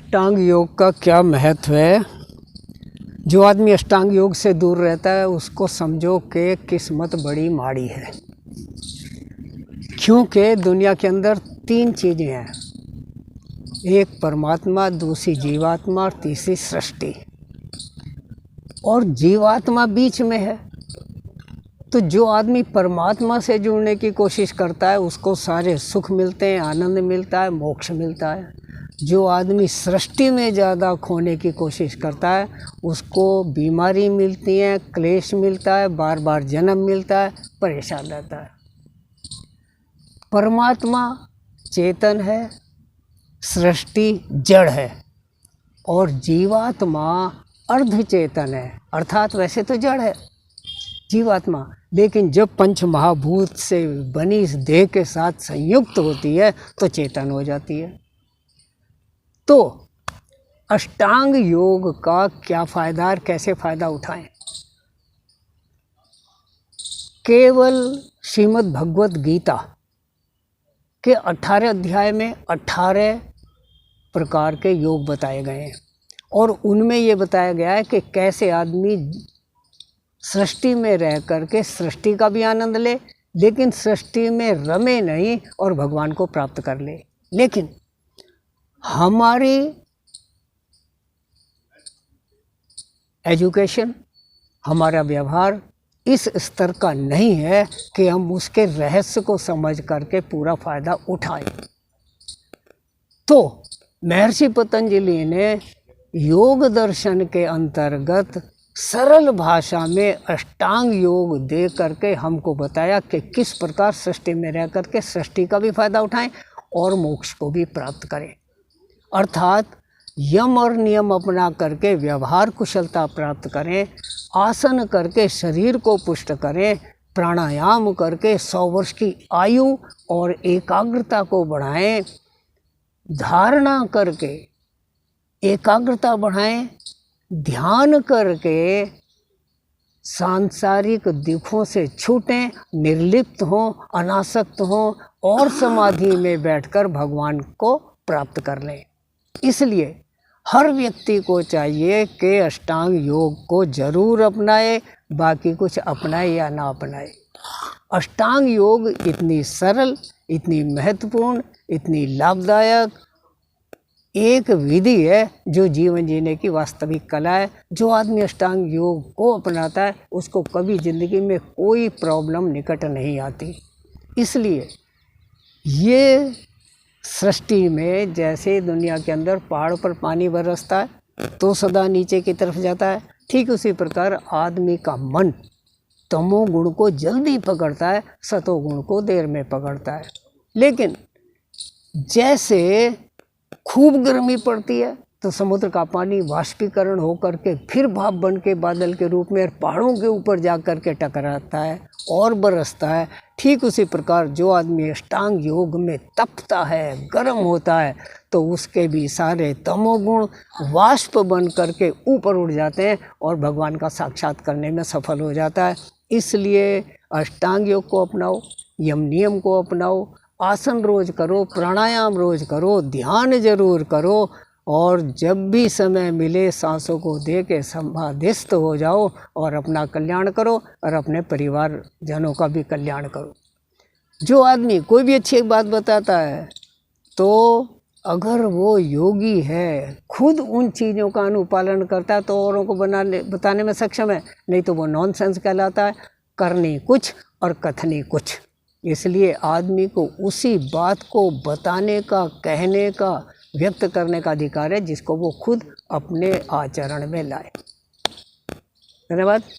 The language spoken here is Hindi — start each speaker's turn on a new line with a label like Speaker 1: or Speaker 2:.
Speaker 1: अष्टांग योग का क्या महत्व है। जो आदमी अष्टांग योग से दूर रहता है उसको समझो कि किस्मत बड़ी माड़ी है, क्योंकि दुनिया के अंदर तीन चीज़ें हैं, एक परमात्मा, दूसरी जीवात्मा और तीसरी सृष्टि, और जीवात्मा बीच में है। तो जो आदमी परमात्मा से जुड़ने की कोशिश करता है उसको सारे सुख मिलते हैं, आनंद मिलता है, मोक्ष मिलता है। जो आदमी सृष्टि में ज़्यादा खोने की कोशिश करता है उसको बीमारी मिलती है, क्लेश मिलता है, बार बार जन्म मिलता है, परेशान रहता है। परमात्मा चेतन है, सृष्टि जड़ है, और जीवात्मा अर्ध चेतन है, अर्थात वैसे तो जड़ है जीवात्मा, लेकिन जब पंच महाभूत से बनी इस देह के साथ संयुक्त होती है तो चेतन हो जाती है। तो अष्टांग योग का क्या फ़ायदा और कैसे फ़ायदा उठाएं। केवल श्रीमद् भगवत गीता के 18 अध्याय में 18 प्रकार के योग बताए गए हैं, और उनमें ये बताया गया है कि कैसे आदमी सृष्टि में रह करके सृष्टि का भी आनंद ले, लेकिन सृष्टि में रमे नहीं और भगवान को प्राप्त कर ले। लेकिन हमारी एजुकेशन, हमारा व्यवहार इस स्तर का नहीं है कि हम उसके रहस्य को समझ करके पूरा फ़ायदा उठाएं। तो महर्षि पतंजलि ने योग दर्शन के अंतर्गत सरल भाषा में अष्टांग योग दे करके हमको बताया कि किस प्रकार सृष्टि में रह करके सृष्टि का भी फायदा उठाएं और मोक्ष को भी प्राप्त करें। अर्थात यम और नियम अपना करके व्यवहार कुशलता प्राप्त करें, आसन करके शरीर को पुष्ट करें, प्राणायाम करके 100 वर्ष की आयु और एकाग्रता को बढ़ाएं, धारणा करके एकाग्रता बढ़ाएं, ध्यान करके सांसारिक दुखों से छूटें, निर्लिप्त हों, अनासक्त हों और समाधि में बैठकर भगवान को प्राप्त कर लें। इसलिए हर व्यक्ति को चाहिए कि अष्टांग योग को जरूर अपनाए, बाकी कुछ अपनाए या ना अपनाए। अष्टांग योग इतनी सरल, इतनी महत्वपूर्ण, इतनी लाभदायक एक विधि है जो जीवन जीने की वास्तविक कला है। जो आदमी अष्टांग योग को अपनाता है उसको कभी ज़िंदगी में कोई प्रॉब्लम निकट नहीं आती। इसलिए ये सृष्टि में जैसे दुनिया के अंदर पहाड़ पर पानी बरसता है तो सदा नीचे की तरफ जाता है, ठीक उसी प्रकार आदमी का मन तमोगुण को जल्दी पकड़ता है, सतोगुण को देर में पकड़ता है। लेकिन जैसे खूब गर्मी पड़ती है तो समुद्र का पानी वाष्पीकरण होकर के फिर भाप बन के बादल के रूप में पहाड़ों के ऊपर जा कर के टकराता है और बरसता है, ठीक उसी प्रकार जो आदमी अष्टांग योग में तपता है, गर्म होता है, तो उसके भी सारे तमोगुण वाष्प बन करके ऊपर उड़ जाते हैं और भगवान का साक्षात करने में सफल हो जाता है। इसलिए अष्टांग योग को अपनाओ, यम नियम को अपनाओ, आसन रोज करो, प्राणायाम रोज करो, ध्यान जरूर करो, और जब भी समय मिले सांसों को दे के समाधिस्थ हो जाओ और अपना कल्याण करो और अपने परिवार जनों का भी कल्याण करो। जो आदमी कोई भी अच्छी बात बताता है तो अगर वो योगी है, खुद उन चीज़ों का अनुपालन करता है तो औरों को बताने में सक्षम है, नहीं तो वो नॉनसेंस कहलाता है, करनी कुछ और कथनी कुछ। इसलिए आदमी को उसी बात को बताने का, कहने का, व्यक्त करने का अधिकार है जिसको वो खुद अपने आचरण में लाए। धन्यवाद।